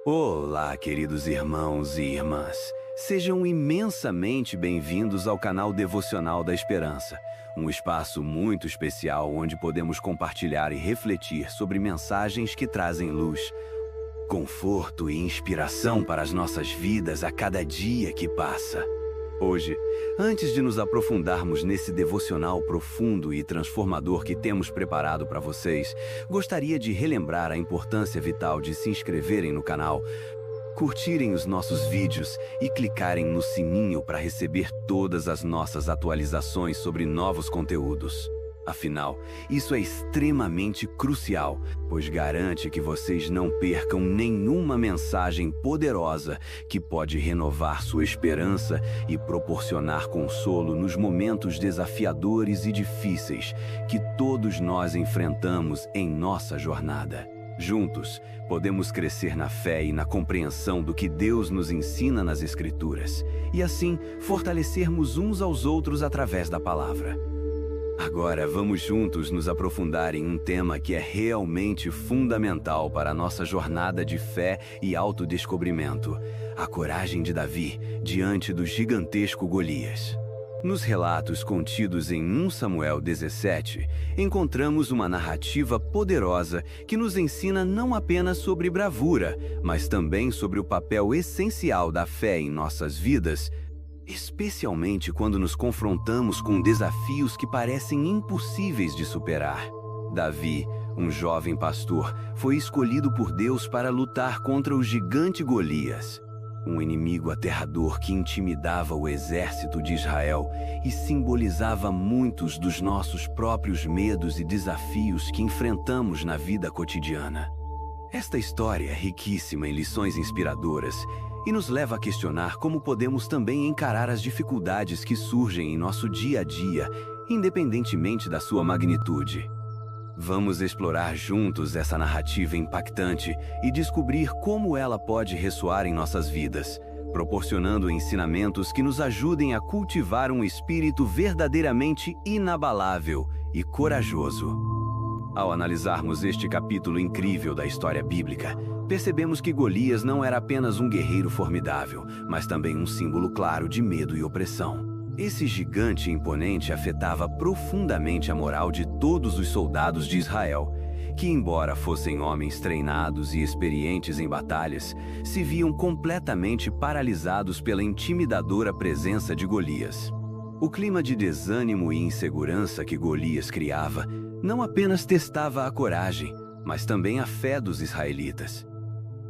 Olá, queridos irmãos e irmãs. Sejam imensamente bem-vindos ao canal Devocional da Esperança, um espaço muito especial onde podemos compartilhar e refletir sobre mensagens que trazem luz, conforto e inspiração para as nossas vidas a cada dia que passa. Hoje, antes de nos aprofundarmos nesse devocional profundo e transformador que temos preparado para vocês, gostaria de relembrar a importância vital de se inscreverem no canal, curtirem os nossos vídeos e clicarem no sininho para receber todas as nossas atualizações sobre novos conteúdos. Afinal, isso é extremamente crucial, pois garante que vocês não percam nenhuma mensagem poderosa que pode renovar sua esperança e proporcionar consolo nos momentos desafiadores e difíceis que todos nós enfrentamos em nossa jornada. Juntos, podemos crescer na fé e na compreensão do que Deus nos ensina nas Escrituras, e assim fortalecermos uns aos outros através da palavra. Agora vamos juntos nos aprofundar em um tema que é realmente fundamental para a nossa jornada de fé e autodescobrimento: a coragem de Davi diante do gigantesco Golias. Nos relatos contidos em 1 Samuel 17, encontramos uma narrativa poderosa que nos ensina não apenas sobre bravura, mas também sobre o papel essencial da fé em nossas vidas, especialmente quando nos confrontamos com desafios que parecem impossíveis de superar. Davi, um jovem pastor, foi escolhido por Deus para lutar contra o gigante Golias, um inimigo aterrador que intimidava o exército de Israel e simbolizava muitos dos nossos próprios medos e desafios que enfrentamos na vida cotidiana. Esta história é riquíssima em lições inspiradoras e nos leva a questionar como podemos também encarar as dificuldades que surgem em nosso dia a dia, independentemente da sua magnitude. Vamos explorar juntos essa narrativa impactante e descobrir como ela pode ressoar em nossas vidas, proporcionando ensinamentos que nos ajudem a cultivar um espírito verdadeiramente inabalável e corajoso. Ao analisarmos este capítulo incrível da história bíblica, percebemos que Golias não era apenas um guerreiro formidável, mas também um símbolo claro de medo e opressão. Esse gigante imponente afetava profundamente a moral de todos os soldados de Israel, que, embora fossem homens treinados e experientes em batalhas, se viam completamente paralisados pela intimidadora presença de Golias. O clima de desânimo e insegurança que Golias criava não apenas testava a coragem, mas também a fé dos israelitas.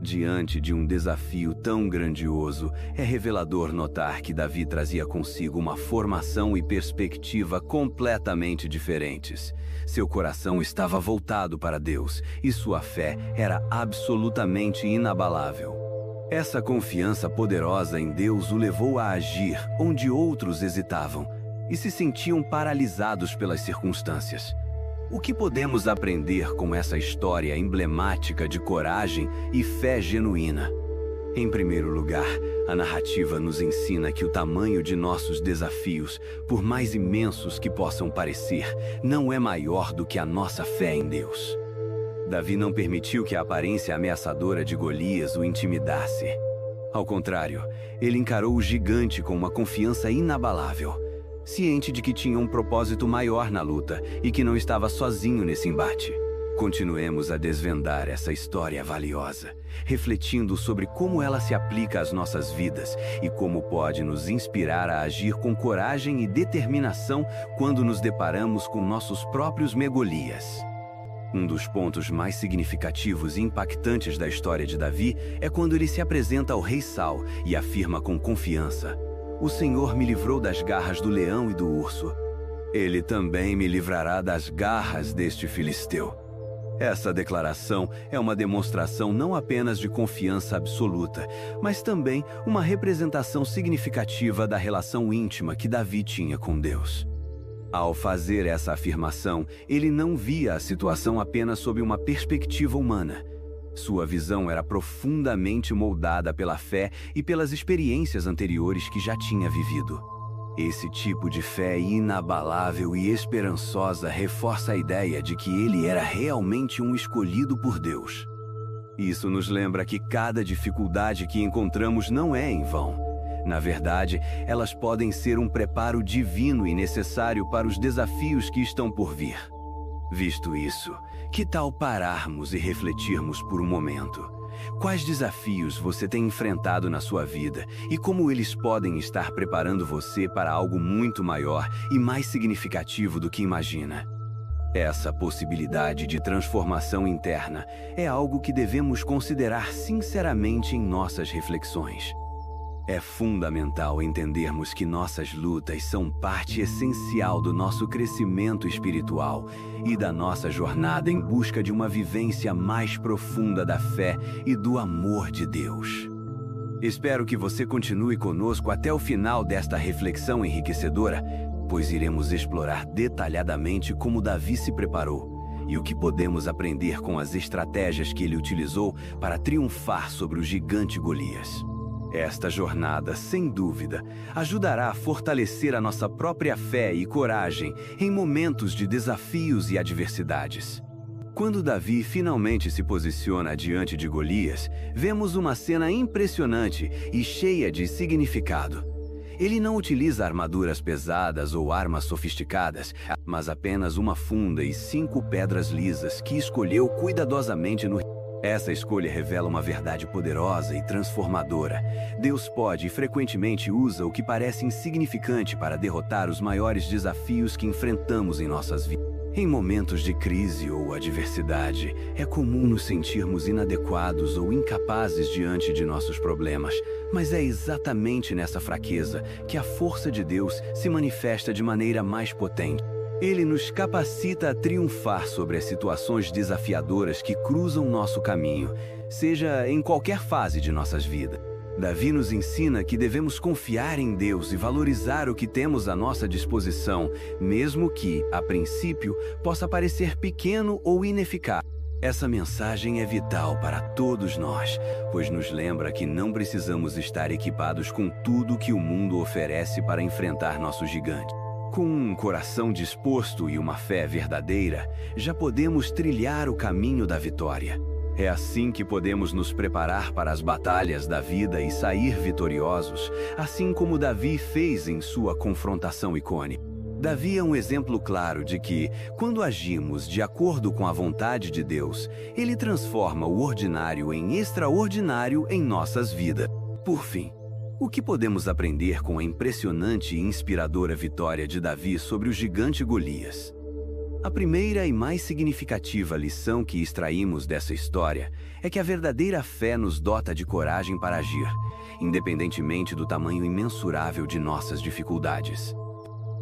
Diante de um desafio tão grandioso, é revelador notar que Davi trazia consigo uma formação e perspectiva completamente diferentes. Seu coração estava voltado para Deus e sua fé era absolutamente inabalável. Essa confiança poderosa em Deus o levou a agir onde outros hesitavam e se sentiam paralisados pelas circunstâncias. O que podemos aprender com essa história emblemática de coragem e fé genuína? Em primeiro lugar, a narrativa nos ensina que o tamanho de nossos desafios, por mais imensos que possam parecer, não é maior do que a nossa fé em Deus. Davi não permitiu que a aparência ameaçadora de Golias o intimidasse. Ao contrário, ele encarou o gigante com uma confiança inabalável, ciente de que tinha um propósito maior na luta e que não estava sozinho nesse embate. Continuemos a desvendar essa história valiosa, refletindo sobre como ela se aplica às nossas vidas e como pode nos inspirar a agir com coragem e determinação quando nos deparamos com nossos próprios Golias. Um dos pontos mais significativos e impactantes da história de Davi é quando ele se apresenta ao rei Saul e afirma com confiança: "O Senhor me livrou das garras do leão e do urso. Ele também me livrará das garras deste filisteu." Essa declaração é uma demonstração não apenas de confiança absoluta, mas também uma representação significativa da relação íntima que Davi tinha com Deus. Ao fazer essa afirmação, ele não via a situação apenas sob uma perspectiva humana. Sua visão era profundamente moldada pela fé e pelas experiências anteriores que já tinha vivido. Esse tipo de fé inabalável e esperançosa reforça a ideia de que ele era realmente um escolhido por Deus. Isso nos lembra que cada dificuldade que encontramos não é em vão. Na verdade, elas podem ser um preparo divino e necessário para os desafios que estão por vir. Visto isso, que tal pararmos e refletirmos por um momento? Quais desafios você tem enfrentado na sua vida e como eles podem estar preparando você para algo muito maior e mais significativo do que imagina? Essa possibilidade de transformação interna é algo que devemos considerar sinceramente em nossas reflexões. É fundamental entendermos que nossas lutas são parte essencial do nosso crescimento espiritual e da nossa jornada em busca de uma vivência mais profunda da fé e do amor de Deus. Espero que você continue conosco até o final desta reflexão enriquecedora, pois iremos explorar detalhadamente como Davi se preparou e o que podemos aprender com as estratégias que ele utilizou para triunfar sobre o gigante Golias. Esta jornada, sem dúvida, ajudará a fortalecer a nossa própria fé e coragem em momentos de desafios e adversidades. Quando Davi finalmente se posiciona diante de Golias, vemos uma cena impressionante e cheia de significado. Ele não utiliza armaduras pesadas ou armas sofisticadas, mas apenas uma funda e 5 pedras lisas que escolheu cuidadosamente no... Essa escolha revela uma verdade poderosa e transformadora. Deus pode e frequentemente usa o que parece insignificante para derrotar os maiores desafios que enfrentamos em nossas vidas. Em momentos de crise ou adversidade, é comum nos sentirmos inadequados ou incapazes diante de nossos problemas, mas é exatamente nessa fraqueza que a força de Deus se manifesta de maneira mais potente. Ele nos capacita a triunfar sobre as situações desafiadoras que cruzam nosso caminho, seja em qualquer fase de nossas vidas. Davi nos ensina que devemos confiar em Deus e valorizar o que temos à nossa disposição, mesmo que, a princípio, possa parecer pequeno ou ineficaz. Essa mensagem é vital para todos nós, pois nos lembra que não precisamos estar equipados com tudo que o mundo oferece para enfrentar nosso gigante. Com um coração disposto e uma fé verdadeira, já podemos trilhar o caminho da vitória. É assim que podemos nos preparar para as batalhas da vida e sair vitoriosos, assim como Davi fez em sua confrontação icônica. Davi é um exemplo claro de que, quando agimos de acordo com a vontade de Deus, Ele transforma o ordinário em extraordinário em nossas vidas. Por fim, o que podemos aprender com a impressionante e inspiradora vitória de Davi sobre o gigante Golias? A primeira e mais significativa lição que extraímos dessa história é que a verdadeira fé nos dota de coragem para agir, independentemente do tamanho imensurável de nossas dificuldades.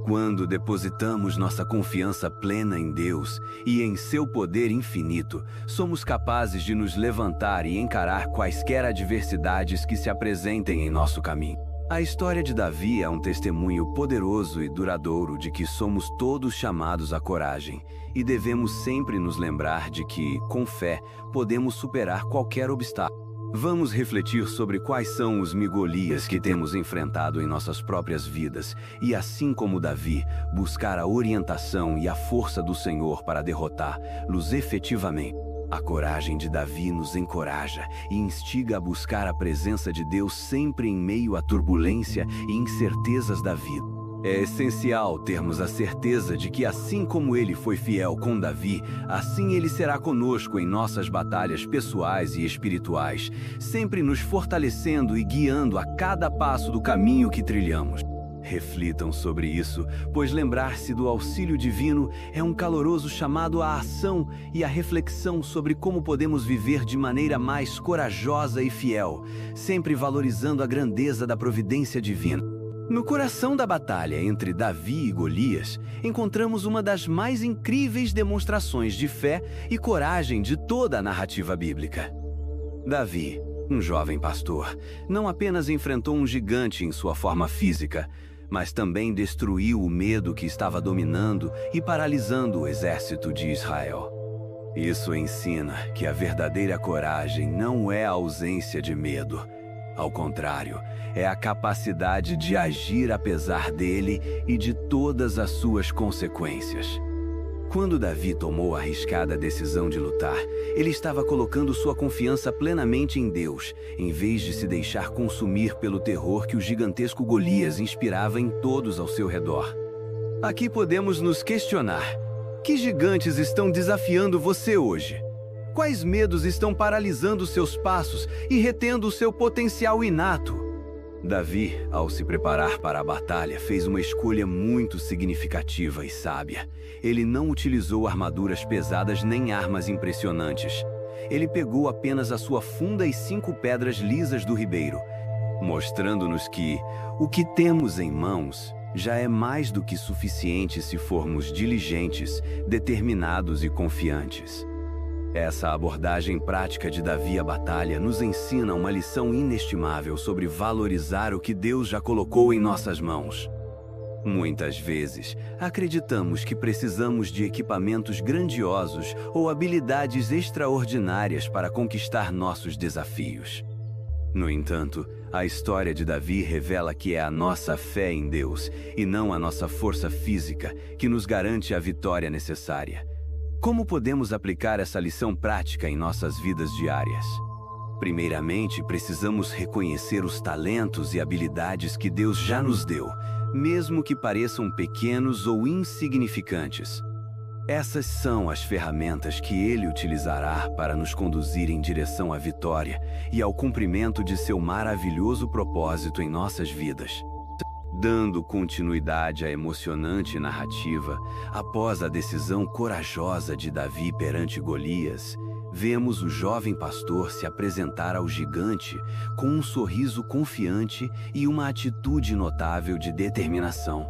Quando depositamos nossa confiança plena em Deus e em seu poder infinito, somos capazes de nos levantar e encarar quaisquer adversidades que se apresentem em nosso caminho. A história de Davi é um testemunho poderoso e duradouro de que somos todos chamados à coragem e devemos sempre nos lembrar de que, com fé, podemos superar qualquer obstáculo. Vamos refletir sobre quais são os Golias que temos enfrentado em nossas próprias vidas e, assim como Davi, buscar a orientação e a força do Senhor para derrotá-los efetivamente. A coragem de Davi nos encoraja e instiga a buscar a presença de Deus sempre em meio à turbulência e incertezas da vida. É essencial termos a certeza de que, assim como ele foi fiel com Davi, assim ele será conosco em nossas batalhas pessoais e espirituais, sempre nos fortalecendo e guiando a cada passo do caminho que trilhamos. Reflitam sobre isso, pois lembrar-se do auxílio divino é um caloroso chamado à ação e à reflexão sobre como podemos viver de maneira mais corajosa e fiel, sempre valorizando a grandeza da providência divina. No coração da batalha entre Davi e Golias, encontramos uma das mais incríveis demonstrações de fé e coragem de toda a narrativa bíblica. Davi, um jovem pastor, não apenas enfrentou um gigante em sua forma física, mas também destruiu o medo que estava dominando e paralisando o exército de Israel. Isso ensina que a verdadeira coragem não é a ausência de medo. Ao contrário, é a capacidade de agir apesar dele e de todas as suas consequências. Quando Davi tomou a arriscada decisão de lutar, ele estava colocando sua confiança plenamente em Deus, em vez de se deixar consumir pelo terror que o gigantesco Golias inspirava em todos ao seu redor. Aqui podemos nos questionar: que gigantes estão desafiando você hoje? Quais medos estão paralisando seus passos e retendo o seu potencial inato? Davi, ao se preparar para a batalha, fez uma escolha muito significativa e sábia. Ele não utilizou armaduras pesadas nem armas impressionantes. Ele pegou apenas a sua funda e 5 pedras lisas do ribeiro, mostrando-nos que o que temos em mãos já é mais do que suficiente se formos diligentes, determinados e confiantes. Essa abordagem prática de Davi à batalha nos ensina uma lição inestimável sobre valorizar o que Deus já colocou em nossas mãos. Muitas vezes, acreditamos que precisamos de equipamentos grandiosos ou habilidades extraordinárias para conquistar nossos desafios. No entanto, a história de Davi revela que é a nossa fé em Deus e não a nossa força física que nos garante a vitória necessária. Como podemos aplicar essa lição prática em nossas vidas diárias? Primeiramente, precisamos reconhecer os talentos e habilidades que Deus já nos deu, mesmo que pareçam pequenos ou insignificantes. Essas são as ferramentas que Ele utilizará para nos conduzir em direção à vitória e ao cumprimento de seu maravilhoso propósito em nossas vidas. Dando continuidade à emocionante narrativa, após a decisão corajosa de Davi perante Golias, vemos o jovem pastor se apresentar ao gigante com um sorriso confiante e uma atitude notável de determinação.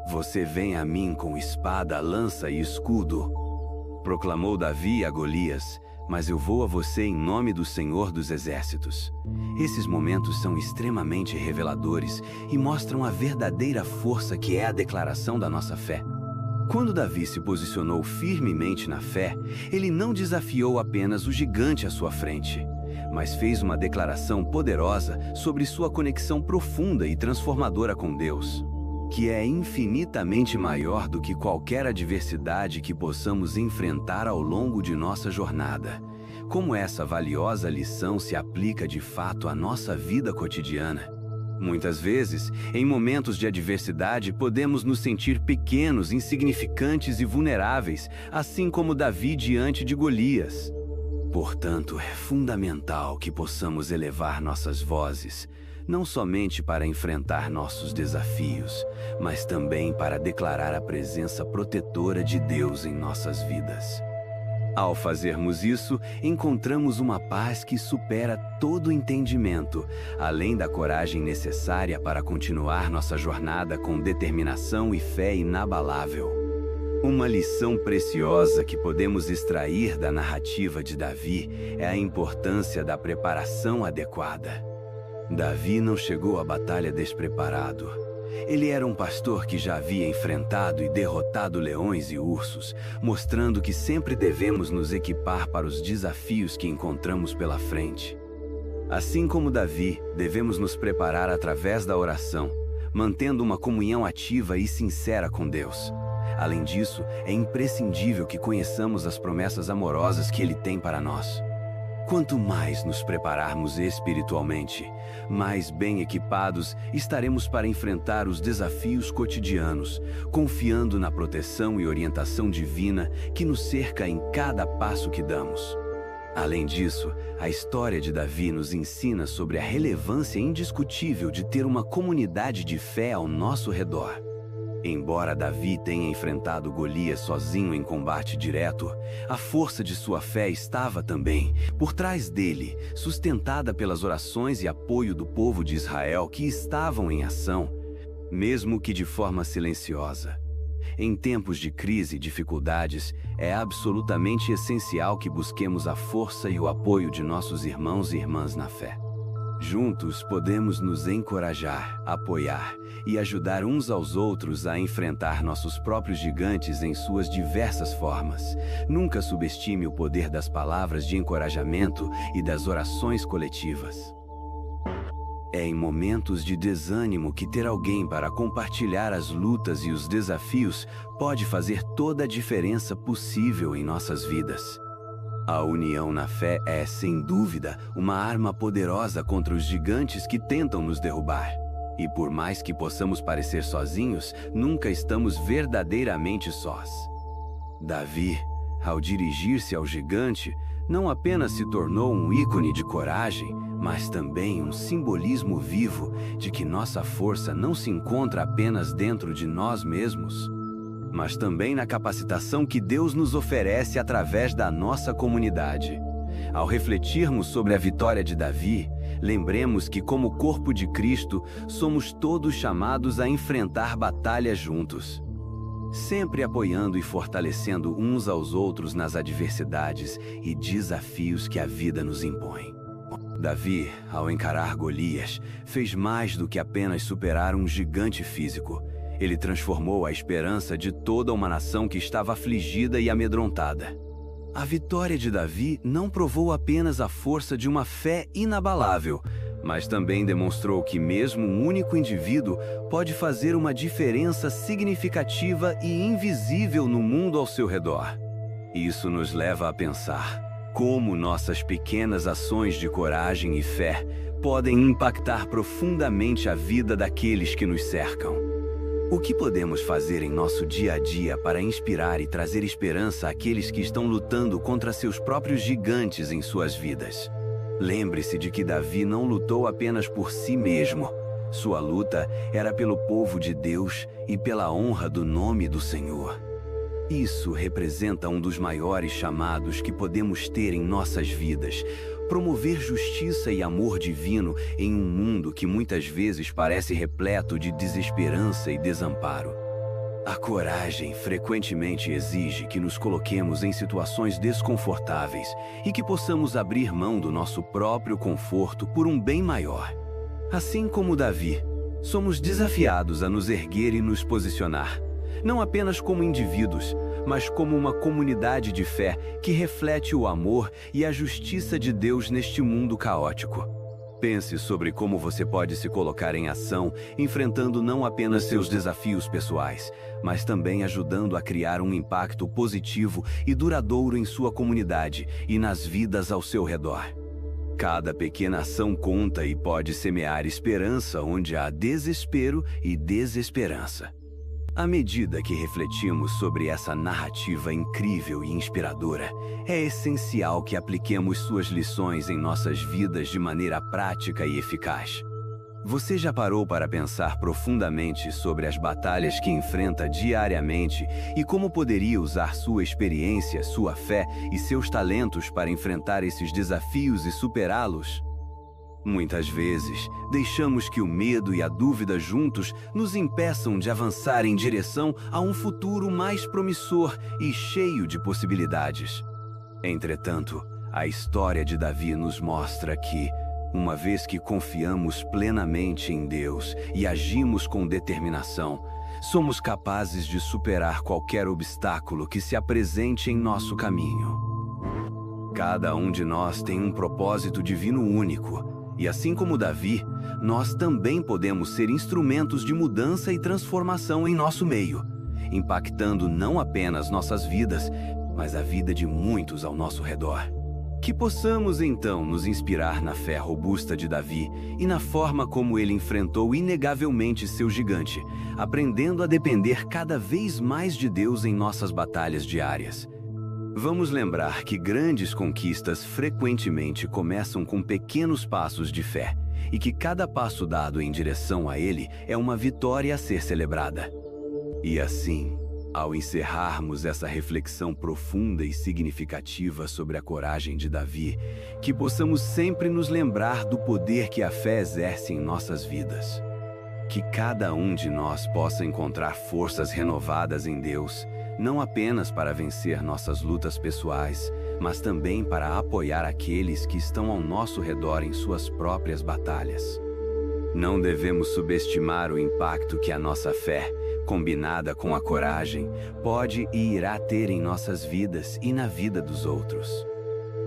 "Você vem a mim com espada, lança e escudo", proclamou Davi a Golias, "mas eu vou a você em nome do Senhor dos Exércitos." Esses momentos são extremamente reveladores e mostram a verdadeira força que é a declaração da nossa fé. Quando Davi se posicionou firmemente na fé, ele não desafiou apenas o gigante à sua frente, mas fez uma declaração poderosa sobre sua conexão profunda e transformadora com Deus, que é infinitamente maior do que qualquer adversidade que possamos enfrentar ao longo de nossa jornada. Como essa valiosa lição se aplica de fato à nossa vida cotidiana? Muitas vezes, em momentos de adversidade, podemos nos sentir pequenos, insignificantes e vulneráveis, assim como Davi diante de Golias. Portanto, é fundamental que possamos elevar nossas vozes, não somente para enfrentar nossos desafios, mas também para declarar a presença protetora de Deus em nossas vidas. Ao fazermos isso, encontramos uma paz que supera todo entendimento, além da coragem necessária para continuar nossa jornada com determinação e fé inabalável. Uma lição preciosa que podemos extrair da narrativa de Davi é a importância da preparação adequada. Davi não chegou à batalha despreparado. Ele era um pastor que já havia enfrentado e derrotado leões e ursos, mostrando que sempre devemos nos equipar para os desafios que encontramos pela frente. Assim como Davi, devemos nos preparar através da oração, mantendo uma comunhão ativa e sincera com Deus. Além disso, é imprescindível que conheçamos as promessas amorosas que Ele tem para nós. Quanto mais nos prepararmos espiritualmente, mais bem equipados estaremos para enfrentar os desafios cotidianos, confiando na proteção e orientação divina que nos cerca em cada passo que damos. Além disso, a história de Davi nos ensina sobre a relevância indiscutível de ter uma comunidade de fé ao nosso redor. Embora Davi tenha enfrentado Golias sozinho em combate direto, a força de sua fé estava também por trás dele, sustentada pelas orações e apoio do povo de Israel que estavam em ação, mesmo que de forma silenciosa. Em tempos de crise e dificuldades, é absolutamente essencial que busquemos a força e o apoio de nossos irmãos e irmãs na fé. Juntos podemos nos encorajar, apoiar e ajudar uns aos outros a enfrentar nossos próprios gigantes em suas diversas formas. Nunca subestime o poder das palavras de encorajamento e das orações coletivas. É em momentos de desânimo que ter alguém para compartilhar as lutas e os desafios pode fazer toda a diferença possível em nossas vidas. A união na fé é, sem dúvida, uma arma poderosa contra os gigantes que tentam nos derrubar. E por mais que possamos parecer sozinhos, nunca estamos verdadeiramente sós. Davi, ao dirigir-se ao gigante, não apenas se tornou um ícone de coragem, mas também um simbolismo vivo de que nossa força não se encontra apenas dentro de nós mesmos, mas também na capacitação que Deus nos oferece através da nossa comunidade. Ao refletirmos sobre a vitória de Davi, lembremos que, como corpo de Cristo, somos todos chamados a enfrentar batalhas juntos, sempre apoiando e fortalecendo uns aos outros nas adversidades e desafios que a vida nos impõe. Davi, ao encarar Golias, fez mais do que apenas superar um gigante físico. Ele transformou a esperança de toda uma nação que estava afligida e amedrontada. A vitória de Davi não provou apenas a força de uma fé inabalável, mas também demonstrou que mesmo um único indivíduo pode fazer uma diferença significativa e invisível no mundo ao seu redor. Isso nos leva a pensar como nossas pequenas ações de coragem e fé podem impactar profundamente a vida daqueles que nos cercam. O que podemos fazer em nosso dia a dia para inspirar e trazer esperança àqueles que estão lutando contra seus próprios gigantes em suas vidas? Lembre-se de que Davi não lutou apenas por si mesmo. Sua luta era pelo povo de Deus e pela honra do nome do Senhor. Isso representa um dos maiores chamados que podemos ter em nossas vidas: promover justiça e amor divino em um mundo que muitas vezes parece repleto de desesperança e desamparo. A coragem frequentemente exige que nos coloquemos em situações desconfortáveis e que possamos abrir mão do nosso próprio conforto por um bem maior. Assim como Davi, somos desafiados a nos erguer e nos posicionar, não apenas como indivíduos, mas como uma comunidade de fé que reflete o amor e a justiça de Deus neste mundo caótico. Pense sobre como você pode se colocar em ação, enfrentando não apenas seus desafios pessoais, mas também ajudando a criar um impacto positivo e duradouro em sua comunidade e nas vidas ao seu redor. Cada pequena ação conta e pode semear esperança onde há desespero e desesperança. À medida que refletimos sobre essa narrativa incrível e inspiradora, é essencial que apliquemos suas lições em nossas vidas de maneira prática e eficaz. Você já parou para pensar profundamente sobre as batalhas que enfrenta diariamente e como poderia usar sua experiência, sua fé e seus talentos para enfrentar esses desafios e superá-los? Muitas vezes, deixamos que o medo e a dúvida juntos nos impeçam de avançar em direção a um futuro mais promissor e cheio de possibilidades. Entretanto, a história de Davi nos mostra que, uma vez que confiamos plenamente em Deus e agimos com determinação, somos capazes de superar qualquer obstáculo que se apresente em nosso caminho. Cada um de nós tem um propósito divino único. E assim como Davi, nós também podemos ser instrumentos de mudança e transformação em nosso meio, impactando não apenas nossas vidas, mas a vida de muitos ao nosso redor. Que possamos então nos inspirar na fé robusta de Davi e na forma como ele enfrentou inegavelmente seu gigante, aprendendo a depender cada vez mais de Deus em nossas batalhas diárias. Vamos lembrar que grandes conquistas frequentemente começam com pequenos passos de fé e que cada passo dado em direção a ele é uma vitória a ser celebrada. E assim, ao encerrarmos essa reflexão profunda e significativa sobre a coragem de Davi, que possamos sempre nos lembrar do poder que a fé exerce em nossas vidas. Que cada um de nós possa encontrar forças renovadas em Deus, não apenas para vencer nossas lutas pessoais, mas também para apoiar aqueles que estão ao nosso redor em suas próprias batalhas. Não devemos subestimar o impacto que a nossa fé, combinada com a coragem, pode e irá ter em nossas vidas e na vida dos outros.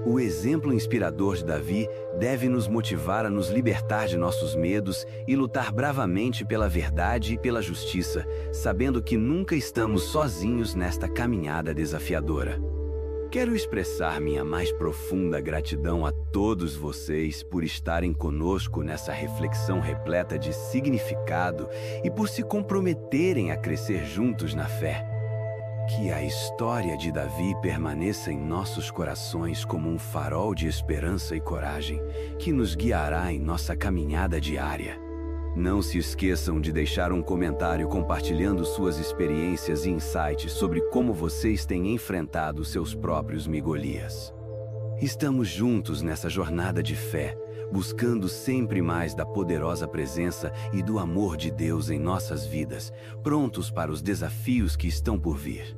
O exemplo inspirador de Davi deve nos motivar a nos libertar de nossos medos e lutar bravamente pela verdade e pela justiça, sabendo que nunca estamos sozinhos nesta caminhada desafiadora. Quero expressar minha mais profunda gratidão a todos vocês por estarem conosco nessa reflexão repleta de significado e por se comprometerem a crescer juntos na fé. Que a história de Davi permaneça em nossos corações como um farol de esperança e coragem que nos guiará em nossa caminhada diária. Não se esqueçam de deixar um comentário compartilhando suas experiências e insights sobre como vocês têm enfrentado seus próprios Golias. Estamos juntos nessa jornada de fé, buscando sempre mais da poderosa presença e do amor de Deus em nossas vidas, prontos para os desafios que estão por vir.